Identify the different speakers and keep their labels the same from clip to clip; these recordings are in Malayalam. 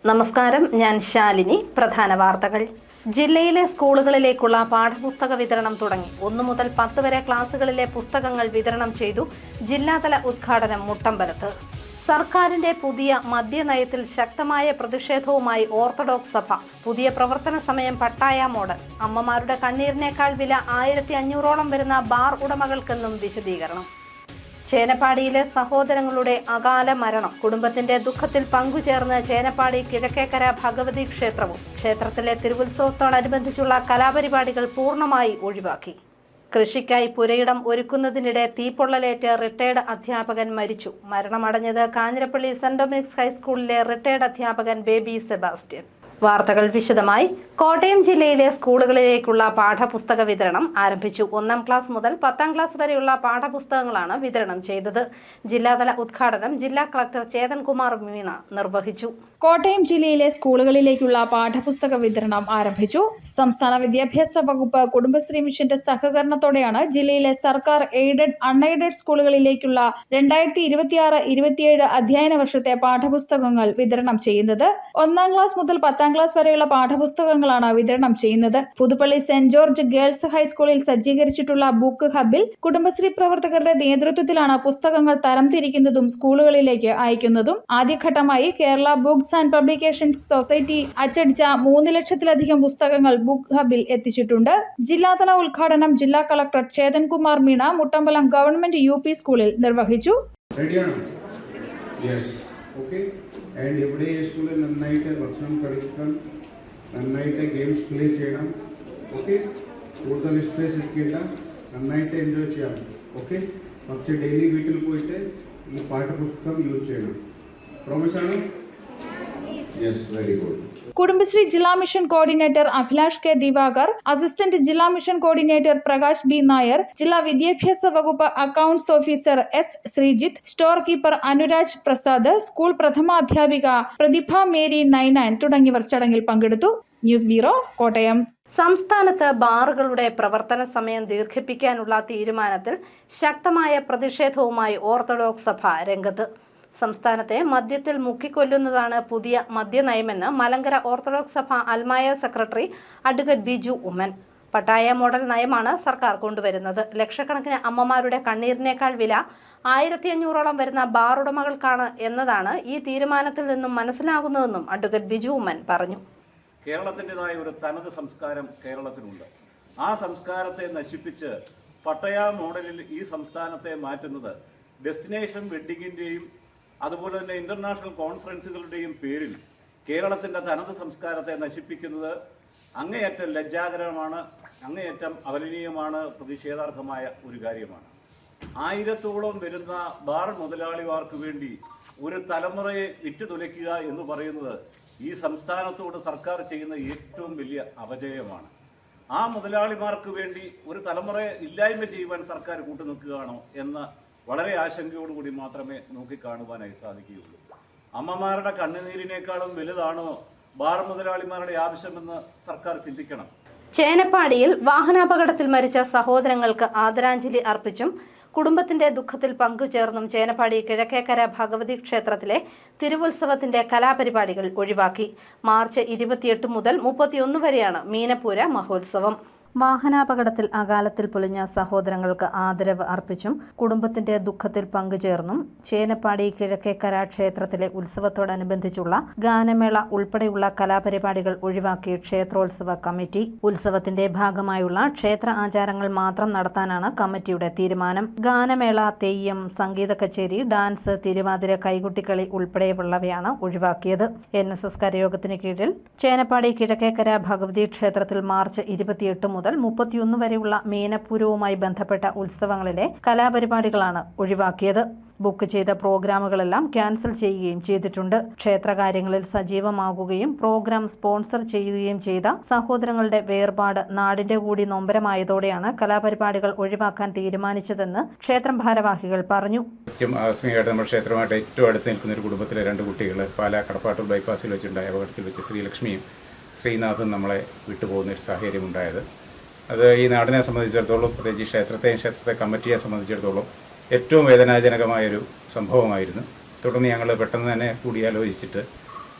Speaker 1: നമസ്കാരം, ഞാൻ ശാലിനി. പ്രധാന വാർത്തകൾ. ജില്ലയിലെ സ്കൂളുകളിലേക്കുള്ള പാഠപുസ്തക വിതരണം തുടങ്ങി. 1 മുതൽ 10 വരെ ക്ലാസുകളിലെ പുസ്തകങ്ങൾ വിതരണം ചെയ്തു. ജില്ലാതല ഉദ്ഘാടനം മുട്ടമ്പലത്ത്. സർക്കാരിന്റെ പുതിയ മദ്യനയത്തിൽ ശക്തമായ പ്രതിഷേധവുമായി ഓർത്തഡോക്സ് സഭ. പുതിയ പ്രവർത്തന സമയം പട്ടായ മോഡൽ. അമ്മമാരുടെ കണ്ണീരിനേക്കാൾ വില 1500ഓളം വരുന്ന ബാർ ഉടമകൾക്കെന്നും വിശദീകരണം. ചേനപ്പാടിയിലെ സഹോദരങ്ങളുടെ അകാല മരണം. കുടുംബത്തിന്റെ ദുഃഖത്തിൽ പങ്കുചേർന്ന് ചേനപ്പാടി കിഴക്കേക്കര ഭഗവതി ക്ഷേത്രവും. ക്ഷേത്രത്തിലെ തിരുവുത്സവത്തോടനുബന്ധിച്ചുള്ള കലാപരിപാടികൾ പൂർണ്ണമായി ഒഴിവാക്കി. കൃഷിക്കായി പുരയിടം ഒരുക്കുന്നതിനിടെ തീപ്പൊള്ളലേറ്റ് റിട്ടയർഡ് അധ്യാപകൻ മരിച്ചു. മരണമടഞ്ഞത് കാഞ്ഞിരപ്പള്ളി സെന്റ് ഡൊമിനിക്സ് ഹൈസ്കൂളിലെ റിട്ടയർഡ് അധ്യാപകൻ ബേബി സെബാസ്റ്റ്യൻ. വാർത്തകൾ വിശദമായി. കോട്ടയം ജില്ലയിലെ സ്കൂളുകളിലേക്കുള്ള പാഠപുസ്തക വിതരണം ആരംഭിച്ചു. 1ാം ക്ലാസ് മുതൽ 10ാം ക്ലാസ് വരെയുള്ള പാഠപുസ്തകങ്ങളാണ് വിതരണം ചെയ്തത്. ജില്ലാതല ഉദ്ഘാടനം ജില്ലാ കളക്ടർ ചേതൻകുമാർ മീണ നിർവഹിച്ചു.
Speaker 2: കോട്ടയം ജില്ലയിലെ സ്കൂളുകളിലേക്കുള്ള പാഠപുസ്തക വിതരണം ആരംഭിച്ചു. സംസ്ഥാന വിദ്യാഭ്യാസ വകുപ്പ് കുടുംബശ്രീ മിഷന്റെ സഹകരണത്തോടെയാണ് ജില്ലയിലെ സർക്കാർ എയ്ഡഡ്, അൺഎയ്ഡഡ് സ്കൂളുകളിലേക്കുള്ള 2026-27 അധ്യയന വർഷത്തെ പാഠപുസ്തകങ്ങൾ വിതരണം ചെയ്യുന്നത്. 1ാം ക്ലാസ് മുതൽ 10ാം ക്ലാസ് വരെയുള്ള പാഠപുസ്തകങ്ങളാണ് വിതരണം ചെയ്യുന്നത്. പുതുപ്പള്ളി സെന്റ് ജോർജ് ഗേൾസ് ഹൈസ്കൂളിൽ സജ്ജീകരിച്ചിട്ടുള്ള ബുക്ക് ഹബിൽ കുടുംബശ്രീ പ്രവർത്തകരുടെ നേതൃത്വത്തിലാണ് പുസ്തകങ്ങൾ തരംതിരിക്കുന്നതും സ്കൂളുകളിലേക്ക് അയക്കുന്നതും. ആദ്യഘട്ടമായി Kerala books and publications society അച്ചടിച്ച 3 ലക്ഷത്തിലധികം പുസ്തകങ്ങൾ ബുക്ക് ഹബിൽ എത്തിച്ചിട്ടുണ്ട്. ജില്ലാതല ഉദ്ഘാടനം ജില്ലാ collector Chetan Kumar Meena Muttambalam government UP സ്കൂളിൽ നിർവഹിച്ചു.
Speaker 3: And every day school നന്നായിട്ട് ഭക്ഷണം കഴിക്കാൻ, നന്നായിട്ട് ഗെയിംസ് പ്ലേ ചെയ്യണം. ഓക്കെ, കൂടുതൽ സ്ട്രെസ് എടുക്കില്ല, നന്നായിട്ട് എൻജോയ് ചെയ്യാം. ഓക്കെ, പക്ഷേ ഡെയിലി വീട്ടിൽ പോയിട്ട് ഈ പാഠപുസ്തകം യൂസ് ചെയ്യണം. പ്രോമിസ് ആണ്? Yes, very good.
Speaker 2: കുടുംബശ്രീ ജില്ലാ mission coordinator Abhilash K Divakar, assistant ജില്ലാ mission coordinator Prakash B Nair, ജില്ലാ വിദ്യാഭ്യാസ വകുപ്പ് accounts officer S Sreejith, store keeper Anuraj Prasad, school പ്രഥമാധ്യാപിക പ്രതിഭ മേരി നൈനാൻ തുടങ്ങിയവർ ചടങ്ങിൽ പങ്കെടുത്തു. News bureau, Kottayam.
Speaker 1: സംസ്ഥാനത്ത് ബാറുകളുടെ പ്രവർത്തന സമയം ദീർഘിപ്പിക്കാനുള്ള തീരുമാനത്തിൽ ശക്തമായ പ്രതിഷേധവുമായി ഓർത്തഡോക്സ് സഭ രംഗത്ത്. സംസ്ഥാനത്തെ മദ്യത്തിൽ മുക്കിക്കൊല്ലുന്നതാണ് പുതിയ മദ്യനയമെന്ന് മലങ്കര ഓർത്തഡോക്സ് സഭ അൽമായ secretary advocate Biju Oommen. Pattaya model നയമാണ് സർക്കാർ കൊണ്ടുവരുന്നത്. ലക്ഷക്കണക്കിന് അമ്മമാരുടെ കണ്ണീരിനേക്കാൾ വില 1500ഓളം വരുന്ന ബാർ ഉടമകൾക്കാണ് എന്നതാണ് ഈ തീരുമാനത്തിൽ നിന്നും മനസ്സിലാകുന്നതെന്നും അഡ്വക്കേറ്റ് ബിജു ഉമ്മൻ പറഞ്ഞു.
Speaker 4: കേരളത്തിൻ്റെതായ ഒരു തനത് സംസ്കാരം കേരളത്തിനുണ്ട്. ആ സംസ്കാരത്തെ നശിപ്പിച്ച് പട്ടയ മോഡലിൽ ഈ സംസ്ഥാനത്തെ മാറ്റുന്നത് ഡെസ്റ്റിനേഷൻ വെഡ്ഡിങ്ങിൻ്റെയും അതുപോലെ തന്നെ ഇന്റർനാഷണൽ കോൺഫറൻസുകളുടെയും പേരിൽ കേരളത്തിൻ്റെ തനത് സംസ്കാരത്തെ നശിപ്പിക്കുന്നത് അങ്ങേയറ്റം ലജ്ജാകരമാണ്, അങ്ങേയറ്റം അപലനീയമാണ്, പ്രതിഷേധാർഹമായ ഒരു കാര്യമാണ്. 1000ഓളം വരുന്ന ബാർ മുതലാളിമാർക്ക് വേണ്ടി ഒരു തലമുറയെ വിറ്റുതുലയ്ക്കുക എന്ന് പറയുന്നത് ഈ സംസ്ഥാനത്തോട് സർക്കാർ ചെയ്യുന്ന ഏറ്റവും വലിയ അപജയമാണ്. ആ മുതലാളിമാർക്ക് വേണ്ടി ഒരു തലമുറയെ ഇല്ലായ്മ ചെയ്യുവാൻ സർക്കാർ കൂട്ടുനിൽക്കുകയാണോ എന്ന് വളരെ ആശങ്കയോടുകൂടി മാത്രമേ നോക്കിക്കാണുവാനായി സാധിക്കുകയുള്ളൂ. അമ്മമാരുടെ കണ്ണുനീരിനേക്കാളും വലുതാണോ ബാർ മുതലാളിമാരുടെ ആവശ്യമെന്ന് സർക്കാർ ചിന്തിക്കണം.
Speaker 1: ചേനപ്പാടിയിൽ വാഹനാപകടത്തിൽ മരിച്ച സഹോദരങ്ങൾക്ക് ആദരാഞ്ജലി അർപ്പിച്ചും കുടുംബത്തിന്റെ ദുഃഖത്തിൽ പങ്കുചേർന്നും ചേനപ്പാടി കിഴക്കേക്കര ഭഗവതി ക്ഷേത്രത്തിലെ തിരുവുത്സവത്തിന്റെ കലാപരിപാടികൾ ഒഴിവാക്കി. മാർച്ച് 28 മുതൽ 31 വരെയാണ് മീനപ്പൂര മഹോത്സവം. വാഹനാപകടത്തിൽ അകാലത്തിൽ പൊലിഞ്ഞ സഹോദരങ്ങൾക്ക് ആദരവ് അർപ്പിച്ചും കുടുംബത്തിന്റെ ദുഃഖത്തിൽ പങ്കുചേർന്നും ചേനപ്പാടി കിഴക്കേക്കര ക്ഷേത്രത്തിലെ ഉത്സവത്തോടനുബന്ധിച്ചുള്ള ഗാനമേള ഉൾപ്പെടെയുള്ള കലാപരിപാടികൾ ഒഴിവാക്കി ക്ഷേത്രോത്സവ കമ്മിറ്റി. ഉത്സവത്തിന്റെ ഭാഗമായുള്ള ക്ഷേത്ര ആചാരങ്ങൾ മാത്രം നടത്താനാണ് കമ്മിറ്റിയുടെ തീരുമാനം. ഗാനമേള, തെയ്യം, സംഗീത കച്ചേരി, ഡാൻസ്, തിരുവാതിര, കൈകുട്ടിക്കളി ഉൾപ്പെടെയുള്ളവയാണ് ഒഴിവാക്കിയത്. NSS കരയോഗത്തിന് കീഴിൽ ചേനപ്പാടി കിഴക്കേക്കര ഭഗവതി ക്ഷേത്രത്തിൽ മാർച്ച് 28 മുതൽ 31 വരെയുള്ള മീനപ്പൂരവുമായി ബന്ധപ്പെട്ട ഉത്സവങ്ങളിലെ കലാപരിപാടികളാണ് ഒഴിവാക്കിയത്. ബുക്ക് ചെയ്ത പ്രോഗ്രാമുകളെല്ലാം ക്യാൻസൽ ചെയ്യുകയും ചെയ്തിട്ടുണ്ട്. ക്ഷേത്രകാര്യങ്ങളിൽ സജീവമാകുകയും പ്രോഗ്രാം സ്പോൺസർ ചെയ്യുകയും ചെയ്ത സഹോദരങ്ങളുടെ വേർപാട് നാടിന്റെ കൂടി നൊമ്പരമായതോടെയാണ് കലാപരിപാടികൾ ഒഴിവാക്കാൻ തീരുമാനിച്ചതെന്ന് ക്ഷേത്രം ഭാരവാഹികൾ പറഞ്ഞു.
Speaker 5: ആകസ്മികമായിട്ട് നമ്മുടെ ക്ഷേത്രമായിട്ട് ഏറ്റവും അടുത്ത് നിൽക്കുന്ന ഒരു കുടുംബത്തിലെ 2 കുട്ടികൾ പാലാ കടപ്പാട്ടൂർ ബൈപ്പാസിൽ വെച്ചുണ്ടായ അപകടത്തിൽ വെച്ച് ശ്രീലക്ഷ്മിയും ശ്രീനാഥും നമ്മളെ വിട്ടുപോകുന്നൊരു സാഹചര്യമുണ്ടായത്. അത് ഈ നാടിനെ സംബന്ധിച്ചിടത്തോളം, പ്രത്യേകിച്ച് ക്ഷേത്രത്തെ കമ്മിറ്റിയെ സംബന്ധിച്ചിടത്തോളം ഏറ്റവും വേദനാജനകമായൊരു സംഭവമായിരുന്നു. തുടർന്ന് ഞങ്ങൾ പെട്ടെന്ന് തന്നെ കൂടിയാലോചിച്ചിട്ട്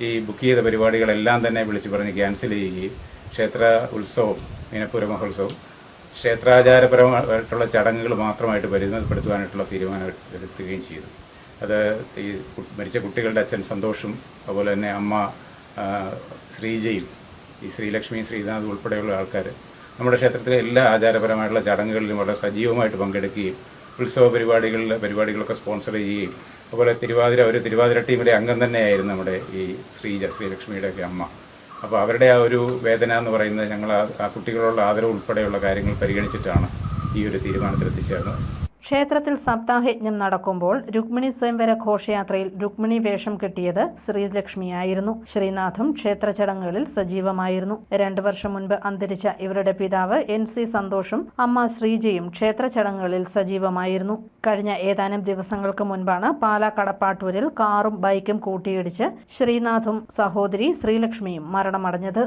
Speaker 5: ഈ ബുക്ക് ചെയ്ത പരിപാടികളെല്ലാം തന്നെ വിളിച്ചു പറഞ്ഞ് ക്യാൻസൽ ചെയ്യുകയും ക്ഷേത്ര ഉത്സവം മീനപ്പൂര മഹോത്സവം ക്ഷേത്രാചാരപരമായിട്ടുള്ള ചടങ്ങുകൾ മാത്രമായിട്ട് പരിമിതപ്പെടുത്തുവാനായിട്ടുള്ള തീരുമാനം എടുക്കുകയും ചെയ്തു. അത് ഈ മരിച്ച കുട്ടികളുടെ അച്ഛൻ സന്തോഷും അതുപോലെ തന്നെ അമ്മ ശ്രീജയും ഈ ശ്രീലക്ഷ്മിയും ശ്രീനാഥും ഉൾപ്പെടെയുള്ള ആൾക്കാർ നമ്മുടെ ക്ഷേത്രത്തിലെ എല്ലാ ആചാരപരമായിട്ടുള്ള ചടങ്ങുകളിലും വളരെ സജീവമായിട്ട് പങ്കെടുക്കുകയും ഉത്സവ പരിപാടികളൊക്കെ സ്പോൺസർ ചെയ്യുകയും അതുപോലെ തിരുവാതിര ടീമിലെ അംഗം തന്നെയായിരുന്നു നമ്മുടെ ഈ ശ്രീലക്ഷ്മിയുടെയൊക്കെ അമ്മ. അപ്പോൾ അവരുടെ ആ ഒരു വേദന എന്ന് പറയുന്നത് ഞങ്ങൾ ആ കുട്ടികളുള്ള ആദരവ് ഉൾപ്പെടെയുള്ള കാര്യങ്ങൾ പരിഗണിച്ചിട്ടാണ് ഈ ഒരു തീരുമാനത്തിലെത്തിച്ചേർന്നത്.
Speaker 1: ക്ഷേത്രത്തിൽ സപ്താഹയജ്ഞം നടക്കുമ്പോൾ രുക്മിണി സ്വയംവര ഘോഷയാത്രയിൽ രുക്മിണി വേഷം കെട്ടിയത് ശ്രീലക്ഷ്മിയായിരുന്നു. ശ്രീനാഥും ക്ഷേത്ര ചടങ്ങുകളിൽ സജീവമായിരുന്നു. 2 വർഷം മുൻപ് അന്തരിച്ച ഇവരുടെ പിതാവ് NC സന്തോഷും അമ്മ ശ്രീജയും ക്ഷേത്ര ചടങ്ങുകളിൽ സജീവമായിരുന്നു. കഴിഞ്ഞ ഏതാനും ദിവസങ്ങൾക്ക് മുൻപാണ് പാലാ കടപ്പാട്ടൂരിൽ കാറും ബൈക്കും കൂട്ടിയിടിച്ച് ശ്രീനാഥും സഹോദരി ശ്രീലക്ഷ്മിയും മരണമടഞ്ഞത്.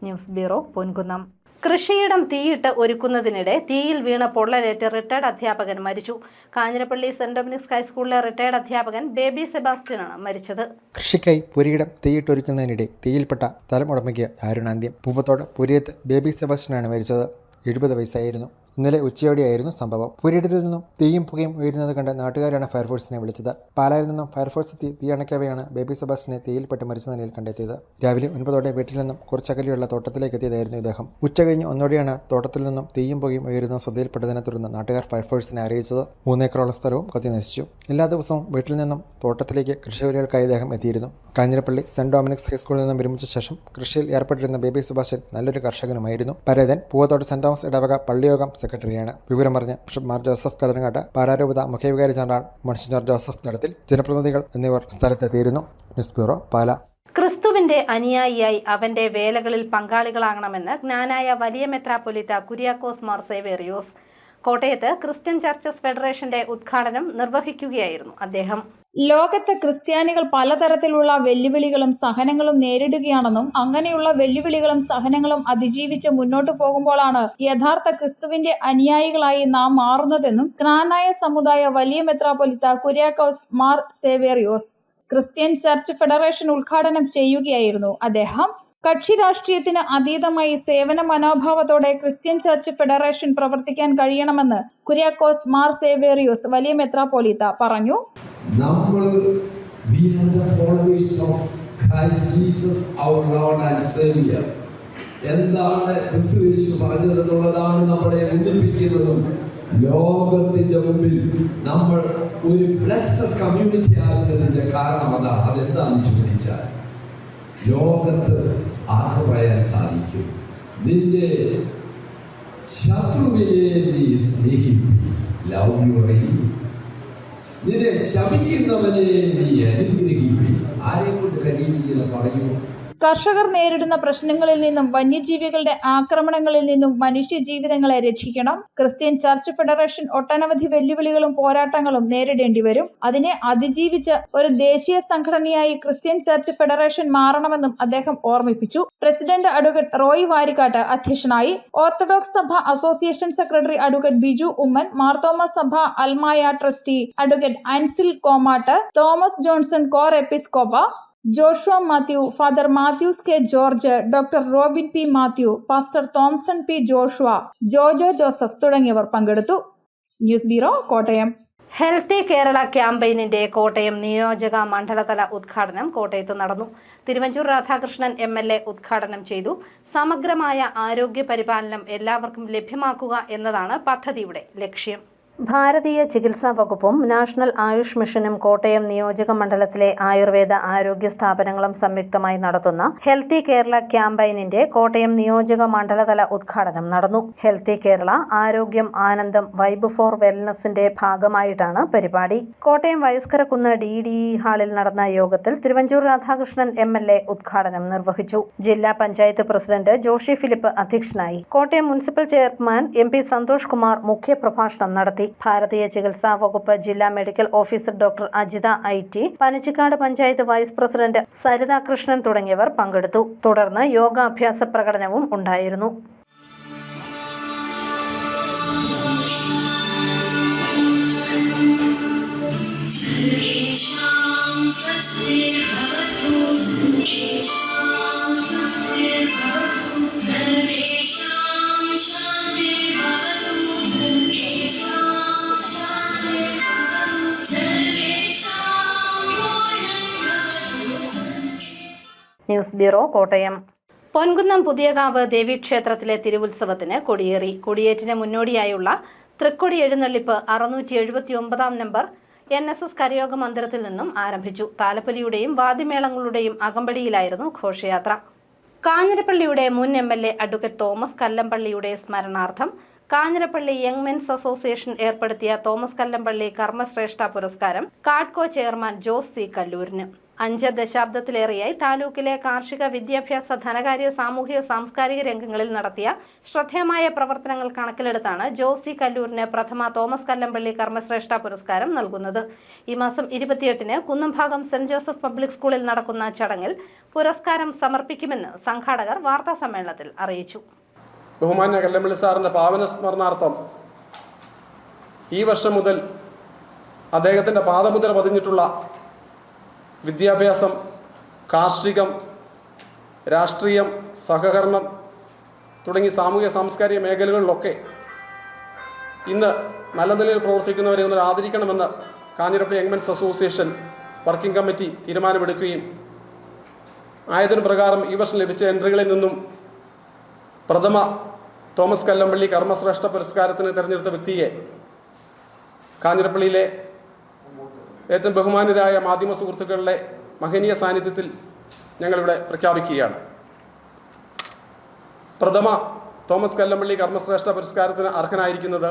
Speaker 1: News bureau, Ponkunnam. കൃഷിയിടം തീയിട്ട് ഒരുക്കുന്നതിനിടെ തീയിൽ വീണ് പൊള്ളലേറ്റ് റിട്ടയർഡ് അധ്യാപകൻ മരിച്ചു. കാഞ്ഞിരപ്പള്ളി സെന്റ് ഡൊമിനിക്സ് ഹൈസ്കൂളിലെ റിട്ടയർഡ് അധ്യാപകൻ ബേബി സെബാസ്റ്റ്യനാണ് മരിച്ചത്.
Speaker 6: കൃഷിക്കായി പുരയിടം തീയിട്ടൊരുക്കുന്നതിനിടെ തീയിൽപ്പെട്ട സ്ഥലമുടമയ്ക്ക് ദാരുണാന്ത്യം. പൂവത്തോട് പുരിയത്ത് ബേബി സെബാസ്റ്റ്യനാണ് മരിച്ചത്. 70 വയസ്സായിരുന്നു. ഇന്നലെ ഉച്ചയോടെയായിരുന്നു സംഭവം. പുരയിടത്തിൽ നിന്നും തീയും പുകയും ഉയരുന്നത് കണ്ട് നാട്ടുകാരാണ് ഫയർഫോഴ്സിനെ വിളിച്ചത്. പാലായിൽ നിന്നും ഫയർഫോഴ്സ് തീയണയ്ക്കവെയാണ് ബേബി സെബാസ്റ്റ്യനെ തീയിൽപ്പെട്ട് മരിച്ച നിലയിൽ കണ്ടെത്തിയത്. രാവിലെ 9 വീട്ടിൽ നിന്നും കുറച്ചകലെയുള്ള തോട്ടത്തിലേക്ക് എത്തിയതായിരുന്നു ഇദ്ദേഹം. ഉച്ചകഴിഞ്ഞ് 1 തോട്ടത്തിൽ നിന്നും തീയും പുകയും ഉയരുന്ന ശ്രദ്ധയിൽപ്പെട്ടതിനെ തുടർന്ന് നാട്ടുകാർ ഫയർഫോഴ്സിനെ അറിയിച്ചത്. 3 ഏക്കറോളം സ്ഥലവും കത്തി നശിച്ചു. എല്ലാ ദിവസവും വീട്ടിൽ നിന്നും തോട്ടത്തിലേക്ക് കൃഷിജോലികൾക്കായി ഇദ്ദേഹം എത്തിയിരുന്നു. കാഞ്ഞിരപ്പള്ളി സെന്റ് ഡൊമിനിക്സ് ഹൈസ്കൂളിൽ നിന്നും വിരമിച്ച ശേഷം കൃഷിയിൽ ഏർപ്പെട്ടിരുന്ന ബേബി സെബാസ്റ്റ്യൻ നല്ലൊരു കർഷകനുമായിരുന്നു. പരേതൻ പൂവത്തോട് സെന്റ് തോമസ് ഇടവക പള്ളിയോഗം സെക്രട്ടറിയാണ്. വിവരം പറഞ്ഞ് ബിഷപ്പ് മാർ ജോസഫ് കതരങ്ങാട്ട്, പാലാരൂപത മുഖ്യവികാരി ജനറൽ മോൺസിഞ്ഞോർ ജോസഫ് നടത്തിൽ, ജനപ്രതിനിധികൾ എന്നിവർ സ്ഥലത്തെത്തിയിരുന്നു. ന്യൂസ് ബ്യൂറോ, പാല.
Speaker 1: ക്രിസ്തുവിന്റെ അനുയായിയായി അവന്റെ വേലകളിൽ പങ്കാളികളാകണമെന്ന് ജ്ഞാനായ വലിയ മെത്രാപ്പൊലീത്ത കുര്യാക്കോസ് മാർ സേവേറിയോസ് കോട്ടയത്ത് ക്രിസ്ത്യൻ ചർച്ചസ് ഫെഡറേഷന്റെ ഉദ്ഘാടനം നിർവഹിക്കുകയായിരുന്നു അദ്ദേഹം.
Speaker 2: ലോകത്ത് ക്രിസ്ത്യാനികൾ പലതരത്തിലുള്ള വെല്ലുവിളികളും സഹനങ്ങളും നേരിടുകയാണെന്നും അങ്ങനെയുള്ള വെല്ലുവിളികളും സഹനങ്ങളും അതിജീവിച്ച് മുന്നോട്ടു പോകുമ്പോഴാണ് യഥാർത്ഥ ക്രിസ്തുവിന്റെ അനുയായികളായി നാം മാറുന്നതെന്നും ജ്ഞാനായ സമുദായ വലിയ മെത്രാപ്പൊലീത്ത Kuriakose Mar Severios Christian church federation ഉദ്ഘാടനം ചെയ്യുകയായിരുന്നു അദ്ദേഹം. കക്ഷി രാഷ്ട്രീയത്തിന് അതീതമായി സേവന മനോഭാവത്തോടെ ക്രിസ്ത്യൻ ചർച്ച് ഫെഡറേഷൻ പ്രവർത്തിക്കാൻ കഴിയണമെന്ന് കുര്യാക്കോസ് മാർ സേവേറിയോസ് വലിയ മെത്രാപ്പൊലീത്ത പറഞ്ഞു.
Speaker 7: എന്താണ് ക്രിസ്തു യേശു പറഞ്ഞതെന്നുള്ളതാണ് നമ്മളെ ഒന്നിപ്പിക്കുന്നതും ലോകത്തിന്റെ മുമ്പിൽ നമ്മൾ ഒരു ബ്ലെസ്ഡ് കമ്മ്യൂണിറ്റി ആകുന്നതിന്റെ കാരണം അതാണ്. അതെന്താണെന്ന് ചോദിച്ചാൽ ലോകത്ത് ആർക്ക് പറയാൻ സാധിക്കും, നിന്റെ ശത്രുവിനെ നീ സ്നേഹിപ്പി, ലവ് യുവർ എനിമീസ്. നിന്നെ ശപിക്കുന്നവനെ നീ അനുഗ്രഹിപ്പി. ആരെ കൊണ്ട് കഴിയില്ല പറയൂ.
Speaker 2: കർഷകർ നേരിടുന്ന പ്രശ്നങ്ങളിൽ നിന്നും വന്യജീവികളുടെ ആക്രമണങ്ങളിൽ നിന്നും മനുഷ്യ ജീവിതങ്ങളെ രക്ഷിക്കണം. ക്രിസ്ത്യൻ ചർച്ച് ഫെഡറേഷൻ ഒട്ടനവധി വെല്ലുവിളികളും പോരാട്ടങ്ങളും നേരിടേണ്ടി വരും. അതിനെ അതിജീവിച്ച് ഒരു ദേശീയ സംഘടനയായി ക്രിസ്ത്യൻ ചർച്ച് ഫെഡറേഷൻ മാറണമെന്നും അദ്ദേഹം ഓർമ്മിപ്പിച്ചു. പ്രസിഡന്റ് അഡ്വക്കേറ്റ് റോയ് വാരിക്കാട്ട് അധ്യക്ഷനായി. ഓർത്തഡോക്സ് സഭ association secretary advocate Biju Oommen, Marthoma സഭ അൽമായ trustee advocate Ansil Komattu, Thomas Johnson Cor Episcopa, Joshua Mathew, father Mathews K George, doctor Robin P Mathew, pastor Thomson P Joshua, Jojo Joseph തുടങ്ങിയവർ പങ്കെടുത്തു. News bureau, Kottayam.
Speaker 1: Healthy Kerala ക്യാമ്പയിനിന്റെ കോട്ടയം നിയോജക മണ്ഡലതല ഉദ്ഘാടനം കോട്ടയത്ത് നടന്നു. തിരുവഞ്ചൂർ രാധാകൃഷ്ണൻ MLA ഉദ്ഘാടനം ചെയ്തു. സമഗ്രമായ ആരോഗ്യ പരിപാലനം എല്ലാവർക്കും ലഭ്യമാക്കുക എന്നതാണ് പദ്ധതിയുടെ ലക്ഷ്യം. ഭാരതീയ ചികിത്സാ വകുപ്പും നാഷണൽ ആയുഷ് മിഷനും കോട്ടയം നിയോജക മണ്ഡലത്തിലെ ആയുർവേദ ആരോഗ്യ സ്ഥാപനങ്ങളും സംയുക്തമായി നടത്തുന്ന ഹെൽത്തി കേരള ക്യാമ്പയിനിന്റെ കോട്ടയം നിയോജക മണ്ഡലതല ഉദ്ഘാടനം നടന്നു. ഹെൽത്തി കേരള ആരോഗ്യം ആനന്ദം വൈബ് ഫോർ വെൽനസിന്റെ ഭാഗമായിട്ടാണ് പരിപാടി. കോട്ടയം വയസ്കരക്കുന്ന് DDE ഹാളിൽ നടന്ന യോഗത്തിൽ തിരുവഞ്ചൂർ രാധാകൃഷ്ണൻ MLA ഉദ്ഘാടനം നിർവഹിച്ചു. ജില്ലാ പഞ്ചായത്ത് പ്രസിഡന്റ് ജോഷി ഫിലിപ്പ് അധ്യക്ഷനായി. Kottayam municipal chairman MP Santhosh Kumar മുഖ്യപ്രഭാഷണം നടത്തി. ഭാരതീയ ചികിത്സാ വകുപ്പ് ജില്ലാ medical officer doctor Ajitha IT, Panachikkad panchayat vice president Saritha Krishnan തുടങ്ങിയവർ പങ്കെടുത്തു. തുടർന്ന് യോഗാഭ്യാസ പ്രകടനവും ഉണ്ടായിരുന്നു.
Speaker 8: സർവേഷാം സ്വസ്തി ഭവതു
Speaker 1: ന്യൂസ് ബ്യൂറോ, കോട്ടയം. പൊൻകുന്നം പുതിയകാവ് ദേവീക്ഷേത്രത്തിലെ തിരുവുത്സവത്തിന് കൊടിയേറി. കൊടിയേറ്റിന് മുന്നോടിയായുള്ള തൃക്കൊടി എഴുന്നള്ളിപ്പ് 679 നമ്പർ NSS കരയോഗ മന്ദിരത്തിൽ നിന്നും ആരംഭിച്ചു. താലപ്പൊലിയുടെയും വാദ്യമേളങ്ങളുടെയും അകമ്പടിയിലായിരുന്നു ഘോഷയാത്ര. കാഞ്ഞിരപ്പള്ളിയുടെ മുൻ MLA അഡ്വക്കേറ്റ് തോമസ് കല്ലമ്പള്ളിയുടെ സ്മരണാർത്ഥം കാഞ്ഞിരപ്പള്ളി യങ് മെൻസ് അസോസിയേഷൻ ഏർപ്പെടുത്തിയ തോമസ് കല്ലമ്പള്ളി കർമ്മശ്രേഷ്ഠ പുരസ്കാരം കാഡ്കോ ചെയർമാൻ ജോസ് C. കല്ലൂരിന്. 5 ദശാബ്ദത്തിലേറെയായി താലൂക്കിലെ കാർഷിക, വിദ്യാഭ്യാസ, ധനകാര്യ, സാമൂഹിക, സാംസ്കാരിക രംഗങ്ങളിൽ നടത്തിയ ശ്രദ്ധേയമായ പ്രവർത്തനങ്ങൾ കണക്കിലെടുത്താണ് ജോസ് C. കല്ലൂരിന് പ്രഥമ തോമസ് കല്ലമ്പള്ളി കർമ്മശ്രേഷ്ഠ പുരസ്കാരം നൽകുന്നത്. ഈ മാസം 28-ന് കുന്നംഭാഗം സെന്റ് ജോസഫ് പബ്ലിക് സ്കൂളിൽ നടക്കുന്ന ചടങ്ങിൽ പുരസ്കാരം സമർപ്പിക്കുമെന്ന് സംഘാടകർ വാർത്താസമ്മേളനത്തിൽ അറിയിച്ചു.
Speaker 8: ബഹുമാന്യ കല്ലമ്പള്ളി സാറിൻ്റെ പാവന സ്മരണാർത്ഥം ഈ വർഷം മുതൽ അദ്ദേഹത്തിൻ്റെ പാദമുദ്ര പതിഞ്ഞിട്ടുള്ള വിദ്യാഭ്യാസം, കാർഷികം, രാഷ്ട്രീയം, സഹകരണം തുടങ്ങി സാമൂഹ്യ സാംസ്കാരിക മേഖലകളിലൊക്കെ ഇന്ന് നല്ല നിലയിൽ പ്രവർത്തിക്കുന്നവരെ ഒന്ന് ആദരിക്കണമെന്ന് Kanjirappally young men's association working committee തീരുമാനമെടുക്കുകയും ആയതിനു പ്രകാരം ഈ വർഷം ലഭിച്ച എൻട്രികളിൽ നിന്നും പ്രഥമ തോമസ് കല്ലമ്പള്ളി കർമ്മശ്രേഷ്ഠ പുരസ്കാരത്തിന് തിരഞ്ഞെടുത്ത വ്യക്തിയെ കാഞ്ഞിരപ്പള്ളിയിലെ ഏറ്റവും ബഹുമാന്യരായ മാധ്യമ സുഹൃത്തുക്കളുടെ മഹനീയ സാന്നിധ്യത്തിൽ ഞങ്ങളിവിടെ പ്രഖ്യാപിക്കുകയാണ്. പ്രഥമ തോമസ് കല്ലമ്പള്ളി കർമ്മശ്രേഷ്ഠ പുരസ്കാരത്തിന് അർഹനായിരിക്കുന്നത്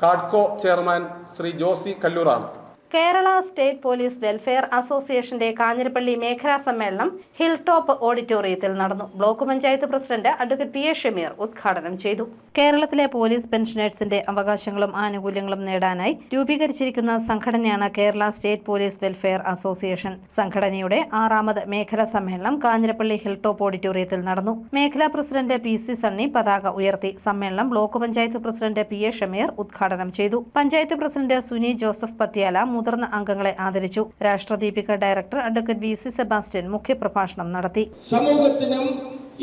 Speaker 8: കാഡ്കോ ചെയർമാൻ ശ്രീ ജോസ് C. കല്ലൂറാണ്.
Speaker 1: കേരള സ്റ്റേറ്റ് പോലീസ് വെൽഫെയർ അസോസിയേഷന്റെ കാഞ്ഞിരപ്പള്ളി മേഖലാ സമ്മേളനം ഹിൽ ടോപ്പ് ഓഡിറ്റോറിയത്തിൽ നടന്നു. Block panchayat president advocate PA Shameer ഉദ്ഘാടനം ചെയ്തു. കേരളത്തിലെ പോലീസ് പെൻഷനേഴ്സിന്റെ അവകാശങ്ങളും ആനുകൂല്യങ്ങളും നേടാനായി രൂപീകരിച്ചിരിക്കുന്ന സംഘടനയാണ് Kerala state police welfare association. സംഘടനയുടെ 6ാമത് മേഖലാ സമ്മേളനം കാഞ്ഞിരപ്പള്ളി ഹിൽ ടോപ്പ് ഓഡിറ്റോറിയത്തിൽ നടന്നു. മേഖലാ പ്രസിഡന്റ് PC സണ്ണി പതാക ഉയർത്തി. സമ്മേളനം block panchayat president PA Shameer ഉദ്ഘാടനം ചെയ്തു. പഞ്ചായത്ത് പ്രസിഡന്റ് സുനി ജോസഫ് പത്യാല മുതിർന്ന അംഗങ്ങളെ ആദരിച്ചു. Rashtradeepika director advocate VC Sebastian മുഖ്യപ്രഭാഷണം നടത്തി.
Speaker 9: സമൂഹത്തിനും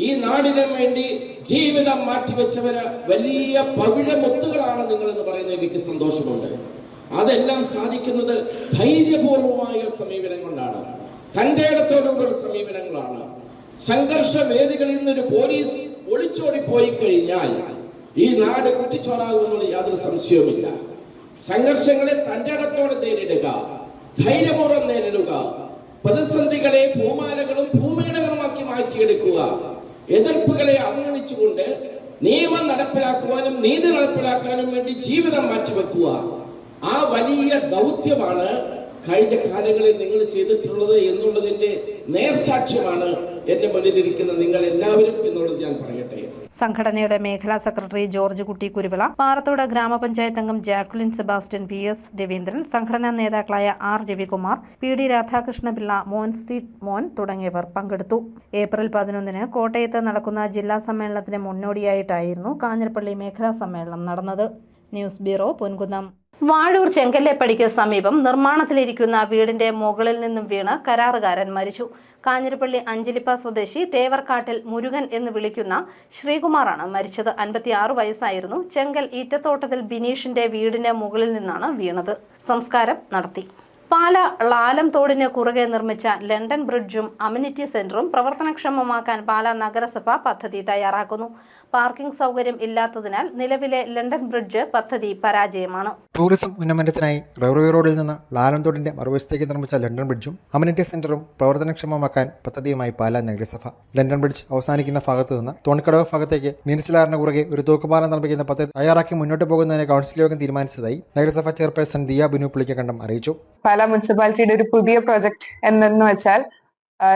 Speaker 9: ഈ നാടിനും വേണ്ടി ജീവിതം മാറ്റിവെച്ചവര് വലിയ പവിഴമുത്തുകളാണ് നിങ്ങളെന്ന് പറയുന്നത് എനിക്ക് സന്തോഷമുണ്ട്. അതെല്ലാം സാധിക്കുന്നത് ധൈര്യപൂർവമായ സമീപനം കൊണ്ടാണ്, തന്റെ ഇടത്തോടുള്ള സമീപനങ്ങളാണ്. സംഘർഷ വേദികളിൽ നിന്നൊരു പോലീസ് ഒളിച്ചോടിപ്പോയി കഴിഞ്ഞാൽ ഈ നാട് കുട്ടിച്ചോറാകുമെന്നുള്ള യാതൊരു സംശയവുമില്ല. സംഘർഷങ്ങളെ തന്റെ ഇടത്തോടെ നേരിടുക, ധൈര്യപൂർവ്വം നേരിടുക, പ്രതിസന്ധികളെ പൂമാലകളും ഭൂമിയിടങ്ങളുമാക്കി മാറ്റിയെടുക്കുക, എതിർപ്പുകളെ അവഗണിച്ചുകൊണ്ട് നിയമം നടപ്പിലാക്കുവാനും നീതി നടപ്പിലാക്കാനും വേണ്ടി ജീവിതം മാറ്റിവെക്കുക, ആ വലിയ ദൗത്യമാണ് കഴിഞ്ഞ കാലങ്ങളിൽ നിങ്ങൾ ചെയ്തിട്ടുള്ളത് എന്നുള്ളതിന്റെ നേർസാക്ഷ്യമാണ് എന്റെ മുന്നിലിരിക്കുന്ന നിങ്ങൾ എല്ലാവരും എന്നുള്ളത് ഞാൻ പറയട്ടെ.
Speaker 1: സംഘടനയുടെ മേഖലാ സെക്രട്ടറി ജോർജ് കുട്ടി കുരുവിള, പാറത്തോട് ഗ്രാമപഞ്ചായത്ത് അംഗം ജാക്കുലിൻ സെബാസ്റ്റ്യൻ, PS രവീന്ദ്രൻ, സംഘടനാ നേതാക്കളായ R രവികുമാർ, PD രാധാകൃഷ്ണപിള്ള, മോൻസി മോൻ തുടങ്ങിയവർ പങ്കെടുത്തു. ഏപ്രിൽ 11-ന് കോട്ടയത്ത് നടക്കുന്ന ജില്ലാ സമ്മേളനത്തിന് മുന്നോടിയായിട്ടായിരുന്നു കാഞ്ഞിരപ്പള്ളി മേഖലാ സമ്മേളനം നടന്നത്. News bureau, Ponkunnam. വാഴൂർ ചെങ്കല്ലേപ്പടിക്ക് സമീപം നിർമ്മാണത്തിലിരിക്കുന്ന വീടിന്റെ മുകളിൽ നിന്നും വീണ് കരാറുകാരൻ മരിച്ചു. കാഞ്ഞിരപ്പള്ളി അഞ്ചലിപ്പ സ്വദേശി തേവർക്കാട്ടിൽ മുരുകൻ എന്ന് വിളിക്കുന്ന ശ്രീകുമാറാണ് മരിച്ചത്. 56 വയസ്സായിരുന്നു. ചെങ്കൽ ഈറ്റത്തോട്ടത്തിൽ ബിനീഷിന്റെ വീടിന് മുകളിൽ നിന്നാണ് വീണത്. സംസ്കാരം നടത്തി. പാല ലാലം തോടിന് കുറുകെ നിർമ്മിച്ച ലണ്ടൻ ബ്രിഡ്ജും അമ്യൂണിറ്റി സെന്ററും പ്രവർത്തനക്ഷമമാക്കാൻ പാല നഗരസഭ പദ്ധതി തയ്യാറാക്കുന്നു. പാർക്കിംഗ് സൗകര്യം ഇല്ലാത്തതിനാൽ നിലവിലെ ലണ്ടൻ ബ്രിഡ്ജ് പദ്ധതി പരാജയമാണ്.
Speaker 6: ടൂറിസം ഉന്നമനത്തിനായി റെയിൽവേ റോഡിൽ നിന്ന് ലാലംതോടിന്റെ മറുവശത്തേക്ക് നിർമ്മിച്ച ലണ്ടൻ ബ്രിഡ്ജും അമ്യൂണിറ്റി സെന്ററും പ്രവർത്തനക്ഷമമാക്കാൻ പദ്ധതിയുമായി പാലാ നഗരസഭ. ലണ്ടൻ ബ്രിഡ്ജ് അവസാനിക്കുന്ന ഭാഗത്ത് നിന്ന് തോണിക്കടവ് ഭാഗത്തേക്ക് മീനച്ചിലാറിന് കുറുകെ ഒരു തൂക്കുപാലം നിർമ്മിക്കുന്ന പദ്ധതി തയ്യാറാക്കി മുന്നോട്ട് പോകുന്നതിന് കൗൺസിൽ യോഗം തീരുമാനിച്ചതായി നഗരസഭ ചെയർപേഴ്സൺ ദിയ ബിനു പുളിക്കകണ്ടം അറിയിച്ചു.
Speaker 10: പാലാ മുനിസിപ്പാലിറ്റിയുടെ ഒരു പുതിയ പ്രോജക്ട് എന്തെന്ന് വെച്ചാൽ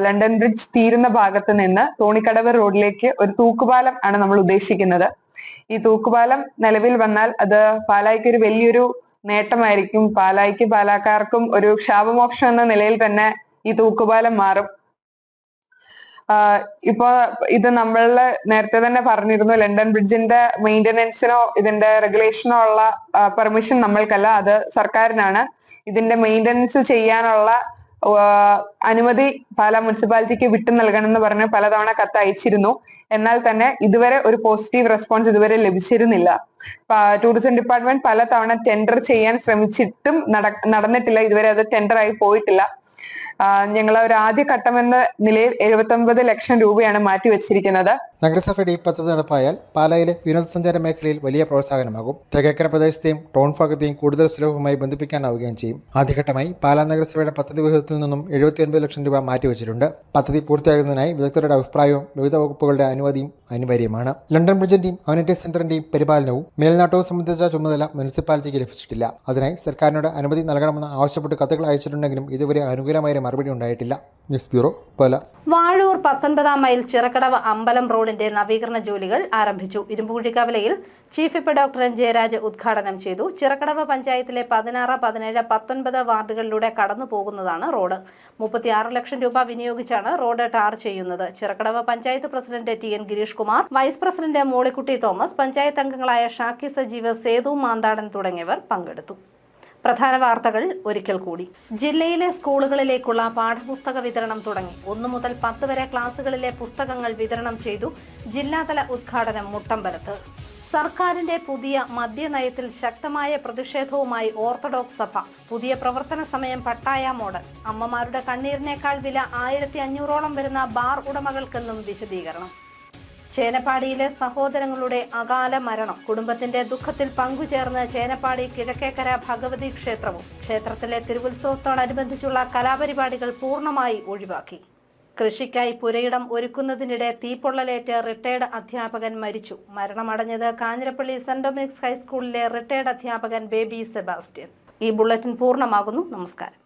Speaker 10: ലണ്ടൻ ബ്രിഡ്ജ് തീരുന്ന ഭാഗത്ത് നിന്ന് തോണിക്കടവ് റോഡിലേക്ക് ഒരു തൂക്കുപാലം ആണ് നമ്മൾ ഉദ്ദേശിക്കുന്നത്. ഈ തൂക്കുപാലം നിലവിൽ വന്നാൽ അത് പാലായ്ക്ക് ഒരു വലിയൊരു നേട്ടമായിരിക്കും. പാലാക്കാർക്കും ഒരു ശാപമോക്ഷം എന്ന നിലയിൽ തന്നെ ഈ തൂക്കുപാലം മാറും. ഇപ്പൊ ഇത് നമ്മൾ നേരത്തെ തന്നെ പറഞ്ഞിരുന്നു, ലണ്ടൻ ബ്രിഡ്ജിന്റെ മെയിന്റനൻസിനോ ഇതിന്റെ റെഗുലേഷനോ ഉള്ള പെർമിഷൻ നമ്മൾക്കല്ല, അത് സർക്കാരിനാണ്. ഇതിന്റെ മെയിന്റനൻസ് ചെയ്യാനുള്ള അനുമതി പാലാ മുനിസിപ്പാലിറ്റിക്ക് വിട്ടു നൽകണമെന്ന് പറഞ്ഞ് പലതവണ കത്ത് അയച്ചിരുന്നു. എന്നാൽ തന്നെ ഇതുവരെ ഒരു പോസിറ്റീവ് റെസ്പോൺസ് ഇതുവരെ ലഭിച്ചിരുന്നില്ല. ടൂറിസം ഡിപ്പാർട്ട്മെന്റ് പലതവണ ടെൻഡർ ചെയ്യാൻ ശ്രമിച്ചിട്ടും നടന്നിട്ടില്ല. ഇതുവരെ അത് ടെൻഡർ ആയി പോയിട്ടില്ല. ഞങ്ങൾ ഒരു ആദ്യ ഘട്ടം എന്ന നിലയിൽ 79 ലക്ഷം രൂപയാണ് മാറ്റിവെച്ചിരിക്കുന്നത്.
Speaker 6: നഗരസഭയുടെ ഈ പദ്ധതി നടപ്പായാൽ പാലായിലെ വിനോദസഞ്ചാര മേഖലയിൽ വലിയ പ്രോത്സാഹനമാകും. തെക്കേക്കര പ്രദേശത്തെയും ടൗൺ ഭാഗത്തെയും കൂടുതൽ സുലഭമായി ബന്ധിപ്പിക്കാനാവുകയും ചെയ്യും. ആദ്യഘട്ടമായി പാലാ നഗരസഭയുടെ പദ്ധതി വിഹിതത്തിൽ നിന്നും 79 ലക്ഷം രൂപ മാറ്റിവെച്ചിട്ടുണ്ട്. പദ്ധതി പൂർത്തിയാകുന്നതിനായി വിദഗ്ധരുടെ അഭിപ്രായവും വിവിധ വകുപ്പുകളുടെ അനുമതിയും അനിവാര്യമാണ്. ലണ്ടൻ ബ്രിഡ്ജിന്റെയും അമ്യൂണിറ്റി സെന്ററിന്റെയും പരിപാലനവും മേൽനോട്ടവും സംബന്ധിച്ച ചുമതല മുനിസിപ്പാലിറ്റിക്ക് ലഭിച്ചിട്ടില്ല. അതിനായി സർക്കാരിനോട് അനുമതി നൽകണമെന്ന് ആവശ്യപ്പെട്ട് കത്തുകൾ അയച്ചിട്ടുണ്ടെങ്കിലും ഇതുവരെ അനുകൂലമായ മറുപടി ഉണ്ടായിട്ടില്ല. News bureau, Pala.
Speaker 1: Vazhoor 19-ാം mile Chirakkadavu അമ്പലം റോഡിന്റെ നവീകരണ ജോലികൾ ആരംഭിച്ചു. ഇരുമ്പുകുഴി കവലയിൽ chief whip doctor N Jayaraj ഉദ്ഘാടനം ചെയ്തു. ചിറക്കടവ് പഞ്ചായത്തിലെ 16, 17, 19 വാർഡുകളിലൂടെ കടന്നു പോകുന്നതാണ് റോഡ്. 36 ലക്ഷം രൂപ വിനിയോഗിച്ചാണ് റോഡ് ടാർ ചെയ്യുന്നത്. Chirakkadavu panchayat president TN Gireesh Kumar, vice president Mollykutty Thomas, panchayat അംഗങ്ങളായ ഷാക്കി സജീവ്, സേതു മാന്താടൻ തുടങ്ങിയവർ പങ്കെടുത്തു. പ്രധാന വാർത്തകൾ ഒരിക്കൽ കൂടി. ജില്ലയിലെ സ്കൂളുകളിലേക്കുള്ള പാഠപുസ്തക വിതരണം തുടങ്ങി. 1 മുതൽ 10 വരെ ക്ലാസുകളിലെ പുസ്തകങ്ങൾ വിതരണം ചെയ്തു. ജില്ലാതല ഉദ്ഘാടനം മുട്ടമ്പലത്ത്. സർക്കാരിന്റെ പുതിയ മദ്യനയത്തിൽ ശക്തമായ പ്രതിഷേധവുമായി ഓർത്തഡോക്സ് സഭ. പുതിയ പ്രവർത്തന സമയം പട്ടായ മോഡൽ. അമ്മമാരുടെ കണ്ണീരിനേക്കാൾ വില 1500ഓളം വരുന്ന ബാർ ഉടമകൾക്കെന്നും വിശദീകരണം. ചേനപ്പാടിയിലെ സഹോദരങ്ങളുടെ അകാല മരണം. കുടുംബത്തിന്റെ ദുഃഖത്തിൽ പങ്കുചേർന്ന് ചേനപ്പാടി കിഴക്കേക്കര ഭഗവതി ക്ഷേത്രവും. ക്ഷേത്രത്തിലെ തിരുവുത്സവത്തോടനുബന്ധിച്ചുള്ള കലാപരിപാടികൾ പൂർണ്ണമായി ഒഴിവാക്കി. കൃഷിക്കായി പുരയിടം ഒരുക്കുന്നതിനിടെ തീപ്പൊള്ളലേറ്റ് റിട്ടയർഡ് അധ്യാപകൻ മരിച്ചു. മരണമടഞ്ഞത് കാഞ്ഞിരപ്പള്ളി സെന്റ് ഡൊമിനിക്സ് ഹൈസ്കൂളിലെ റിട്ടയർഡ് അധ്യാപകൻ ബേബി സെബാസ്റ്റ്യൻ. ഈ ബുള്ളറ്റിൻ പൂർണ്ണമാകുന്നു. നമസ്കാരം.